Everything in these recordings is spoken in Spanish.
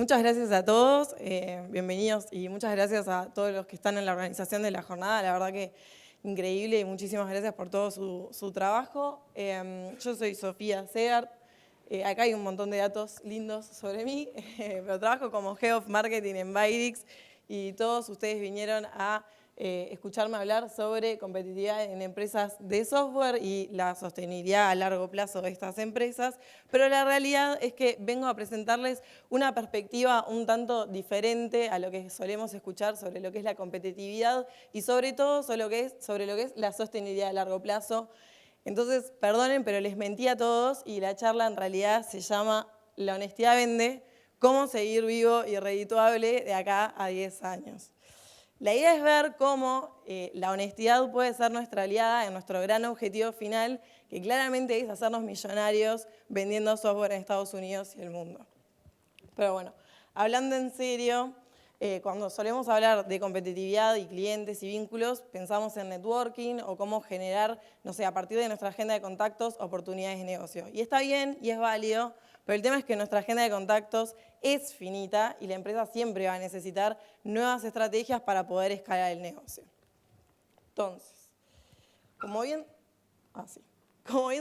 Muchas gracias a todos, bienvenidos y muchas gracias a todos los que están en la organización de la jornada. La verdad que increíble y muchísimas gracias por todo su trabajo. Yo soy Sofía Segart, acá hay un montón de datos lindos sobre mí, pero trabajo como Head of Marketing en Byrix y todos ustedes vinieron a escucharme hablar sobre competitividad en empresas de software y la sostenibilidad a largo plazo de estas empresas, pero la realidad es que vengo a presentarles una perspectiva un tanto diferente a lo que solemos escuchar sobre lo que es la competitividad y sobre todo sobre lo que es la sostenibilidad a largo plazo. Entonces, perdonen, pero les mentí a todos y la charla en realidad se llama La honestidad vende, cómo seguir vivo y redituable de acá a 10 años. La idea es ver cómo la honestidad puede ser nuestra aliada en nuestro gran objetivo final, que claramente es hacernos millonarios vendiendo software en Estados Unidos y el mundo. Pero bueno, hablando en serio, cuando solemos hablar de competitividad y clientes y vínculos, pensamos en networking o cómo generar, no sé, a partir de nuestra agenda de contactos, oportunidades de negocio. Y está bien y es válido, pero el tema es que nuestra agenda de contactos es finita y la empresa siempre va a necesitar nuevas estrategias para poder escalar el negocio. Entonces, como bien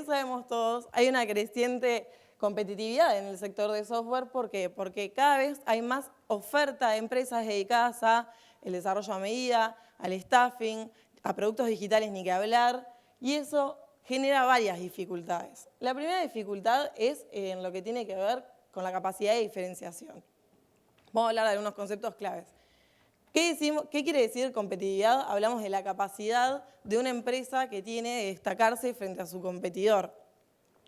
sabemos todos, hay una creciente competitividad en el sector de software. ¿Por qué? Porque cada vez hay más oferta de empresas dedicadas al desarrollo a medida, al staffing, a productos digitales ni que hablar, y eso genera varias dificultades. La primera dificultad es en lo que tiene que ver con la capacidad de diferenciación. Vamos a hablar de algunos conceptos claves. ¿Qué quiere decir competitividad? Hablamos de la capacidad de una empresa que tiene de destacarse frente a su competidor.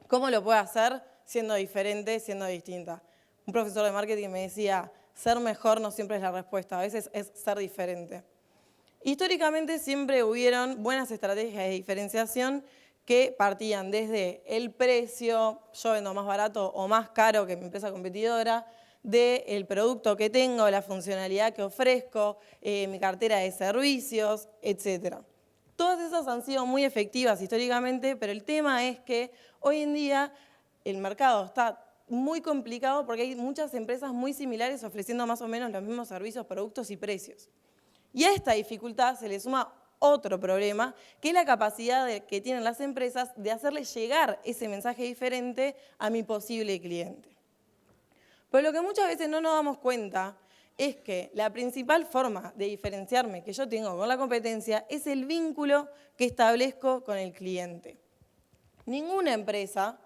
¿Cómo lo puede hacer? Siendo diferente, siendo distinta. Un profesor de marketing me decía, ser mejor no siempre es la respuesta, a veces es ser diferente. Históricamente siempre hubieron buenas estrategias de diferenciación que partían desde el precio, yo vendo más barato o más caro que mi empresa competidora, del producto que tengo, la funcionalidad que ofrezco, mi cartera de servicios, etc. Todas esas han sido muy efectivas históricamente, pero el tema es que hoy en día el mercado está muy complicado porque hay muchas empresas muy similares ofreciendo más o menos los mismos servicios, productos y precios. Y a esta dificultad se le suma otro problema, que es la capacidad que tienen las empresas de hacerle llegar ese mensaje diferente a mi posible cliente. Pero lo que muchas veces no nos damos cuenta es que la principal forma de diferenciarme que yo tengo con la competencia es el vínculo que establezco con el cliente. Ninguna empresa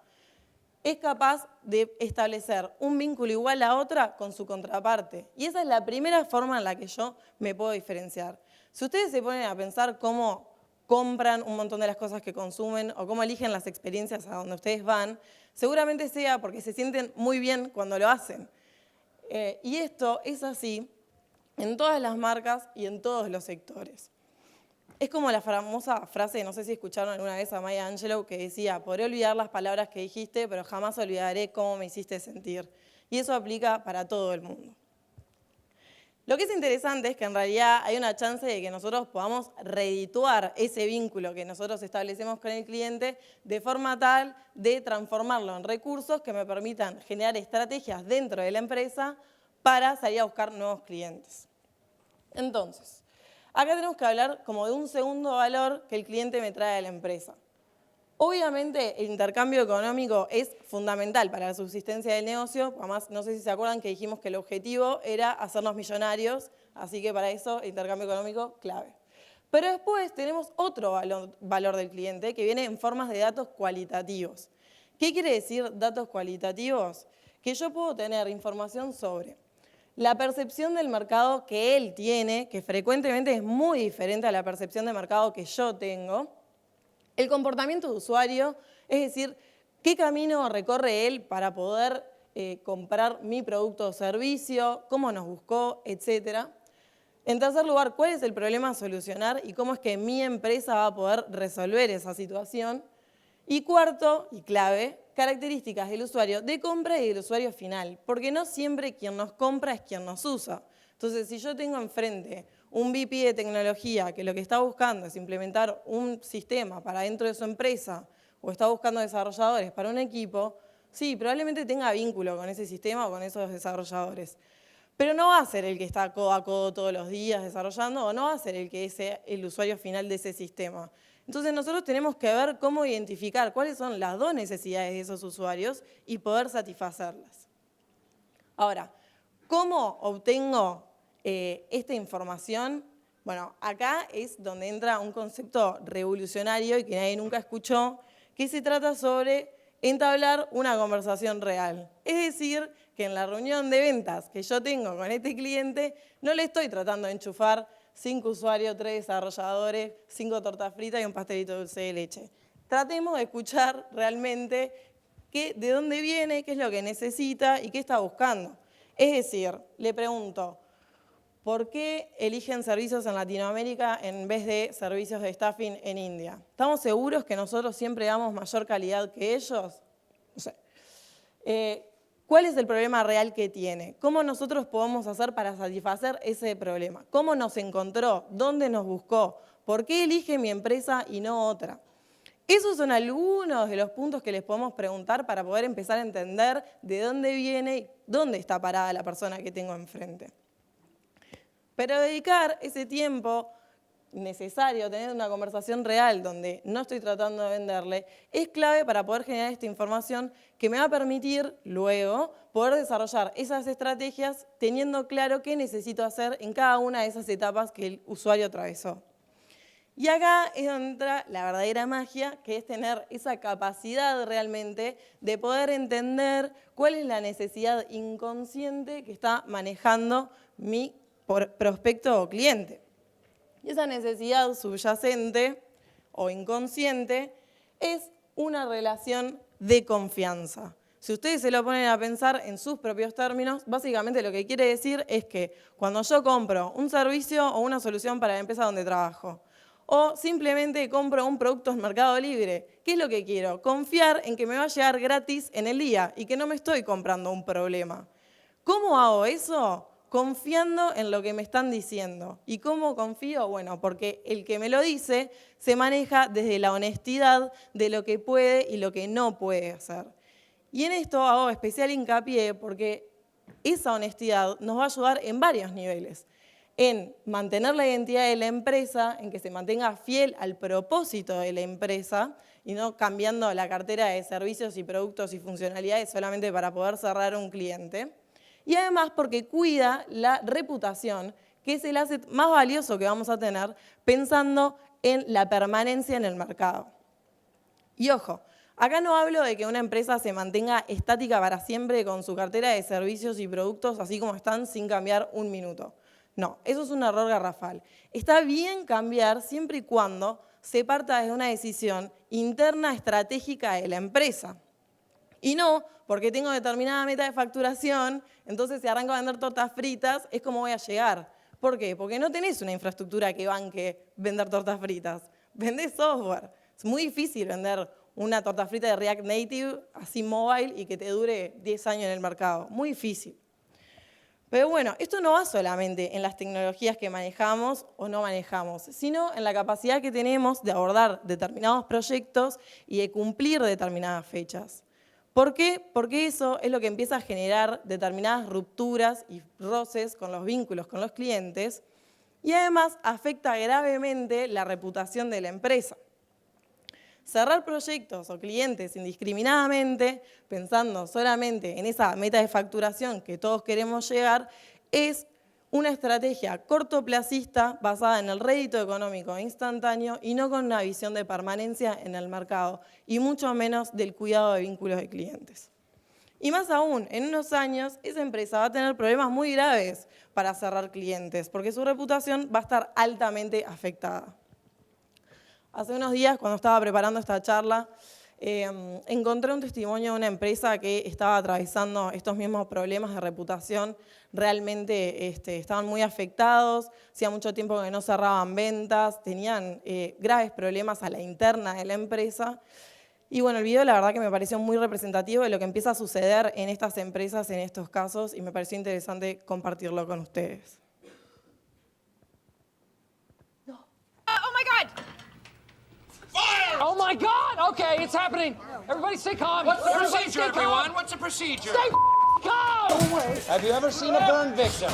es capaz de establecer un vínculo igual a otra con su contraparte. Y esa es la primera forma en la que yo me puedo diferenciar. Si ustedes se ponen a pensar cómo compran un montón de las cosas que consumen o cómo eligen las experiencias a donde ustedes van, seguramente sea porque se sienten muy bien cuando lo hacen. Y esto es así en todas las marcas y en todos los sectores. Es como la famosa frase, no sé si escucharon alguna vez a Maya Angelou, que decía, podré olvidar las palabras que dijiste, pero jamás olvidaré cómo me hiciste sentir. Y eso aplica para todo el mundo. Lo que es interesante es que en realidad hay una chance de que nosotros podamos redituar ese vínculo que nosotros establecemos con el cliente de forma tal de transformarlo en recursos que me permitan generar estrategias dentro de la empresa para salir a buscar nuevos clientes. Entonces, acá tenemos que hablar como de un segundo valor que el cliente me trae a la empresa. Obviamente el intercambio económico es fundamental para la subsistencia del negocio, además no sé si se acuerdan que dijimos que el objetivo era hacernos millonarios, así que para eso el intercambio económico clave. Pero después tenemos otro valor del cliente que viene en formas de datos cualitativos. ¿Qué quiere decir datos cualitativos? Que yo puedo tener información sobre la percepción del mercado que él tiene, que frecuentemente es muy diferente a la percepción de mercado que yo tengo. El comportamiento de usuario, es decir, qué camino recorre él para poder comprar mi producto o servicio, cómo nos buscó, etc. En tercer lugar, cuál es el problema a solucionar y cómo es que mi empresa va a poder resolver esa situación. Y cuarto, y clave, características del usuario de compra y del usuario final, porque no siempre quien nos compra es quien nos usa. Entonces, si yo tengo enfrente un VP de tecnología que lo que está buscando es implementar un sistema para dentro de su empresa o está buscando desarrolladores para un equipo, sí, probablemente tenga vínculo con ese sistema o con esos desarrolladores. Pero no va a ser el que está codo a codo todos los días desarrollando, o no va a ser el que es el usuario final de ese sistema. Entonces nosotros tenemos que ver cómo identificar cuáles son las dos necesidades de esos usuarios y poder satisfacerlas. Ahora, ¿cómo obtengo esta información? Bueno, acá es donde entra un concepto revolucionario y que nadie nunca escuchó, que se trata sobre entablar una conversación real. Es decir, que en la reunión de ventas que yo tengo con este cliente, no le estoy tratando de enchufar 5 usuarios, 3 desarrolladores, 5 tortas fritas y un pastelito dulce de leche. Tratemos de escuchar realmente de dónde viene, qué es lo que necesita y qué está buscando. Es decir, le pregunto, ¿por qué eligen servicios en Latinoamérica en vez de servicios de staffing en India? ¿Estamos seguros que nosotros siempre damos mayor calidad que ellos? No sé. ¿Cuál es el problema real que tiene? ¿Cómo nosotros podemos hacer para satisfacer ese problema? ¿Cómo nos encontró? ¿Dónde nos buscó? ¿Por qué elige mi empresa y no otra? Esos son algunos de los puntos que les podemos preguntar para poder empezar a entender de dónde viene y dónde está parada la persona que tengo enfrente. Pero dedicar ese tiempo necesario, tener una conversación real donde no estoy tratando de venderle, es clave para poder generar esta información que me va a permitir luego poder desarrollar esas estrategias teniendo claro qué necesito hacer en cada una de esas etapas que el usuario atravesó. Y acá es donde entra la verdadera magia, que es tener esa capacidad realmente de poder entender cuál es la necesidad inconsciente que está manejando mi prospecto o cliente. Y esa necesidad subyacente o inconsciente es una relación de confianza. Si ustedes se lo ponen a pensar en sus propios términos, básicamente lo que quiere decir es que cuando yo compro un servicio o una solución para la empresa donde trabajo, o simplemente compro un producto en Mercado Libre, ¿qué es lo que quiero? Confiar en que me va a llegar gratis en el día y que no me estoy comprando un problema. ¿Cómo hago eso? Confiando en lo que me están diciendo. ¿Y cómo confío? Bueno, porque el que me lo dice se maneja desde la honestidad de lo que puede y lo que no puede hacer. Y en esto hago especial hincapié porque esa honestidad nos va a ayudar en varios niveles. En mantener la identidad de la empresa, en que se mantenga fiel al propósito de la empresa y no cambiando la cartera de servicios y productos y funcionalidades solamente para poder cerrar un cliente. Y además porque cuida la reputación, que es el asset más valioso que vamos a tener pensando en la permanencia en el mercado. Y ojo, acá no hablo de que una empresa se mantenga estática para siempre con su cartera de servicios y productos así como están sin cambiar un minuto. No, eso es un error garrafal. Está bien cambiar siempre y cuando se parta desde una decisión interna estratégica de la empresa. Y no, porque tengo determinada meta de facturación, entonces si arranco a vender tortas fritas, es como voy a llegar. ¿Por qué? Porque no tenés una infraestructura que banque vender tortas fritas. Vendés software. Es muy difícil vender una torta frita de React Native, así mobile, y que te dure 10 años en el mercado. Muy difícil. Pero bueno, esto no va solamente en las tecnologías que manejamos o no manejamos, sino en la capacidad que tenemos de abordar determinados proyectos y de cumplir determinadas fechas. ¿Por qué? Porque eso es lo que empieza a generar determinadas rupturas y roces con los vínculos con los clientes y además afecta gravemente la reputación de la empresa. Cerrar proyectos o clientes indiscriminadamente, pensando solamente en esa meta de facturación que todos queremos llegar, es una estrategia cortoplacista basada en el rédito económico instantáneo y no con una visión de permanencia en el mercado, y mucho menos del cuidado de vínculos de clientes. Y más aún, en unos años, esa empresa va a tener problemas muy graves para cerrar clientes, porque su reputación va a estar altamente afectada. Hace unos días, cuando estaba preparando esta charla, encontré un testimonio de una empresa que estaba atravesando estos mismos problemas de reputación. Realmente estaban muy afectados, hacía mucho tiempo que no cerraban ventas, tenían graves problemas a la interna de la empresa. Y bueno, el video la verdad que me pareció muy representativo de lo que empieza a suceder en estas empresas, en estos casos, y me pareció interesante compartirlo con ustedes. Oh my God! Fire! Oh my God! Okay, it's happening. Everybody stay calm. What's the Everybody procedure, stay calm. everyone? What's the procedure? Stay Have you ever seen a burn victim?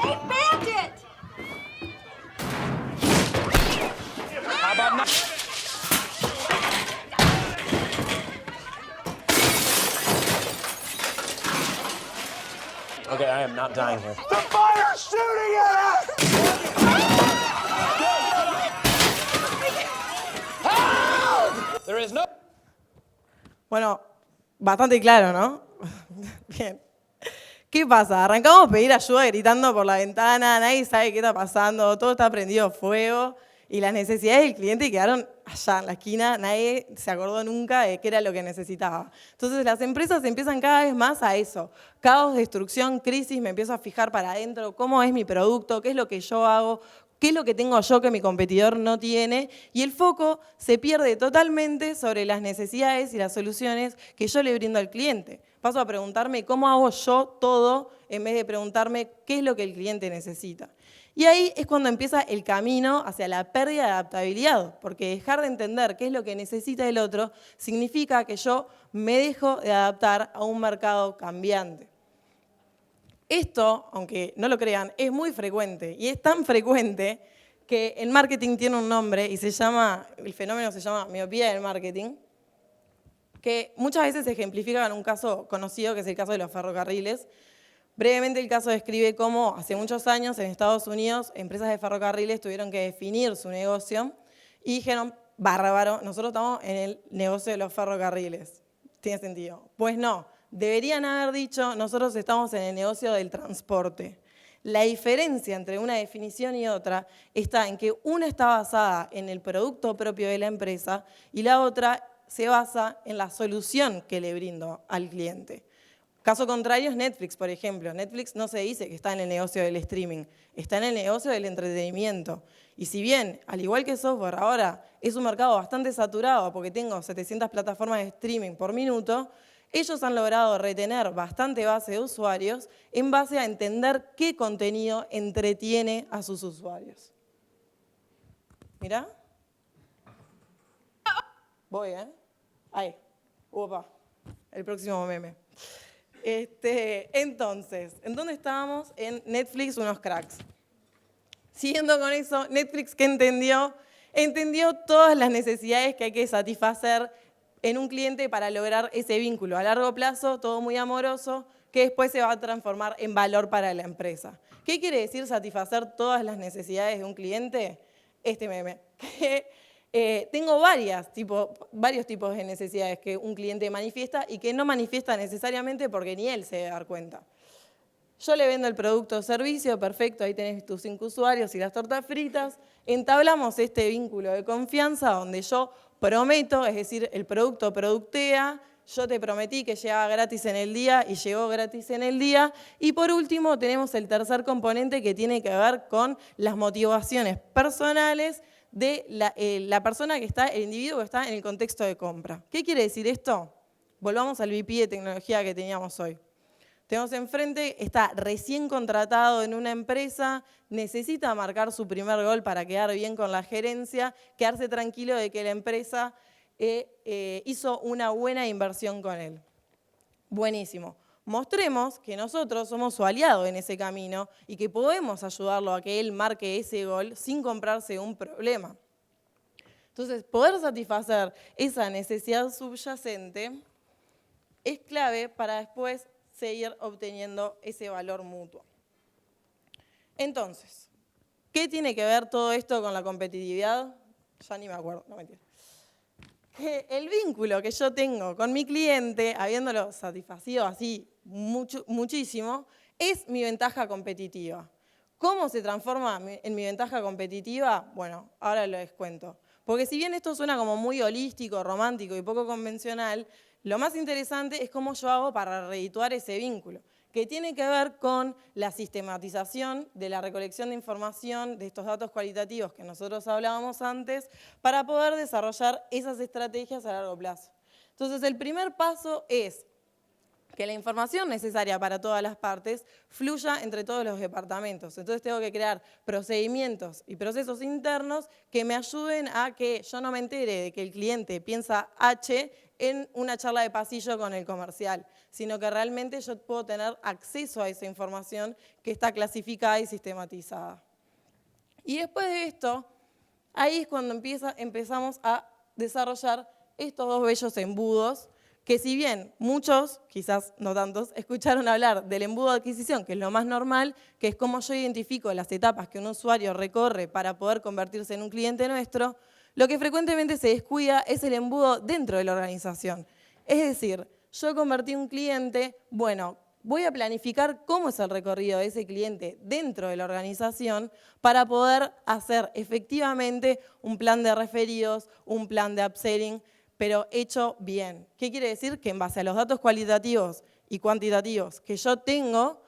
Save Bandit! How about now? Okay, I am not dying here. The fire's shooting at us! Help! There is no... Bueno, bastante claro, ¿no? Bien. ¿Qué pasa? Arrancamos a pedir ayuda gritando por la ventana, nadie sabe qué está pasando, todo está prendido fuego y las necesidades del cliente quedaron allá en la esquina, nadie se acordó nunca de qué era lo que necesitaba. Entonces las empresas empiezan cada vez más a eso, caos, destrucción, crisis, me empiezo a fijar para adentro cómo es mi producto, qué es lo que yo hago, qué es lo que tengo yo que mi competidor no tiene, y el foco se pierde totalmente sobre las necesidades y las soluciones que yo le brindo al cliente. Paso a preguntarme cómo hago yo todo en vez de preguntarme qué es lo que el cliente necesita. Y ahí es cuando empieza el camino hacia la pérdida de adaptabilidad, porque dejar de entender qué es lo que necesita el otro significa que yo me dejo de adaptar a un mercado cambiante. Esto, aunque no lo crean, es muy frecuente y es tan frecuente que el marketing tiene un nombre y el fenómeno se llama miopía del marketing, que muchas veces se ejemplifica en un caso conocido que es el caso de los ferrocarriles. Brevemente el caso describe cómo hace muchos años en Estados Unidos empresas de ferrocarriles tuvieron que definir su negocio y dijeron, bárbaro, nosotros estamos en el negocio de los ferrocarriles. ¿Tiene sentido? Pues no. Deberían haber dicho, nosotros estamos en el negocio del transporte. La diferencia entre una definición y otra está en que una está basada en el producto propio de la empresa y la otra se basa en la solución que le brindo al cliente. Caso contrario es Netflix, por ejemplo. Netflix no se dice que está en el negocio del streaming, está en el negocio del entretenimiento. Y si bien, al igual que software, ahora es un mercado bastante saturado porque tengo 700 plataformas de streaming por minuto, ellos han logrado retener bastante base de usuarios en base a entender qué contenido entretiene a sus usuarios. Mirá. Voy, ¿eh? Ahí. Opa. El próximo meme. Entonces, ¿en dónde estábamos? En Netflix, unos cracks. Siguiendo con eso, Netflix, ¿qué entendió? Entendió todas las necesidades que hay que satisfacer en un cliente para lograr ese vínculo a largo plazo, todo muy amoroso, que después se va a transformar en valor para la empresa. ¿Qué quiere decir satisfacer todas las necesidades de un cliente? Este meme. Tengo varios tipos de necesidades que un cliente manifiesta y que no manifiesta necesariamente porque ni él se debe dar cuenta. Yo le vendo el producto o servicio, perfecto, ahí tenés tus 5 usuarios y las tortas fritas. Entablamos este vínculo de confianza donde yo prometo, es decir, el producto productea, yo te prometí que llegaba gratis en el día y llegó gratis en el día. Y por último tenemos el tercer componente que tiene que ver con las motivaciones personales de la persona que está, el individuo que está en el contexto de compra. ¿Qué quiere decir esto? Volvamos al VP de tecnología que teníamos hoy. Tenemos enfrente, está recién contratado en una empresa, necesita marcar su primer gol para quedar bien con la gerencia, quedarse tranquilo de que la empresa hizo una buena inversión con él. Buenísimo. Mostremos que nosotros somos su aliado en ese camino y que podemos ayudarlo a que él marque ese gol sin comprarse un problema. Entonces, poder satisfacer esa necesidad subyacente es clave para después seguir obteniendo ese valor mutuo. Entonces, ¿qué tiene que ver todo esto con la competitividad? Ya ni me acuerdo, no mentira. El vínculo que yo tengo con mi cliente, habiéndolo satisfacido así muchísimo, es mi ventaja competitiva. ¿Cómo se transforma en mi ventaja competitiva? Bueno, ahora les cuento. Porque si bien esto suena como muy holístico, romántico y poco convencional, lo más interesante es cómo yo hago para redituar ese vínculo, que tiene que ver con la sistematización de la recolección de información, de estos datos cualitativos que nosotros hablábamos antes, para poder desarrollar esas estrategias a largo plazo. Entonces, el primer paso es que la información necesaria para todas las partes fluya entre todos los departamentos. Entonces tengo que crear procedimientos y procesos internos que me ayuden a que yo no me entere de que el cliente piensa H en una charla de pasillo con el comercial, sino que realmente yo puedo tener acceso a esa información que está clasificada y sistematizada. Y después de esto, ahí es cuando empezamos a desarrollar estos dos bellos embudos, que si bien muchos, quizás no tantos, escucharon hablar del embudo de adquisición, que es lo más normal, que es cómo yo identifico las etapas que un usuario recorre para poder convertirse en un cliente nuestro, lo que frecuentemente se descuida es el embudo dentro de la organización. Es decir, yo convertí un cliente, bueno, voy a planificar cómo es el recorrido de ese cliente dentro de la organización para poder hacer efectivamente un plan de referidos, un plan de upselling, pero hecho bien. ¿Qué quiere decir? Que en base a los datos cualitativos y cuantitativos que yo tengo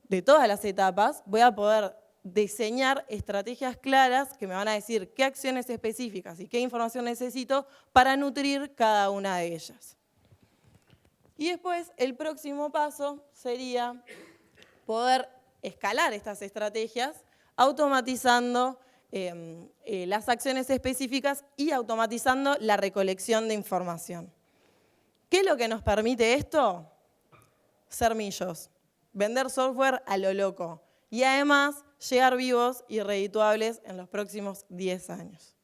de todas las etapas, voy a poder diseñar estrategias claras que me van a decir qué acciones específicas y qué información necesito para nutrir cada una de ellas. Y después, el próximo paso sería poder escalar estas estrategias automatizando las acciones específicas y automatizando la recolección de información. ¿Qué es lo que nos permite esto? Ser millos, vender software a lo loco y además llegar vivos y redituables en los próximos 10 años.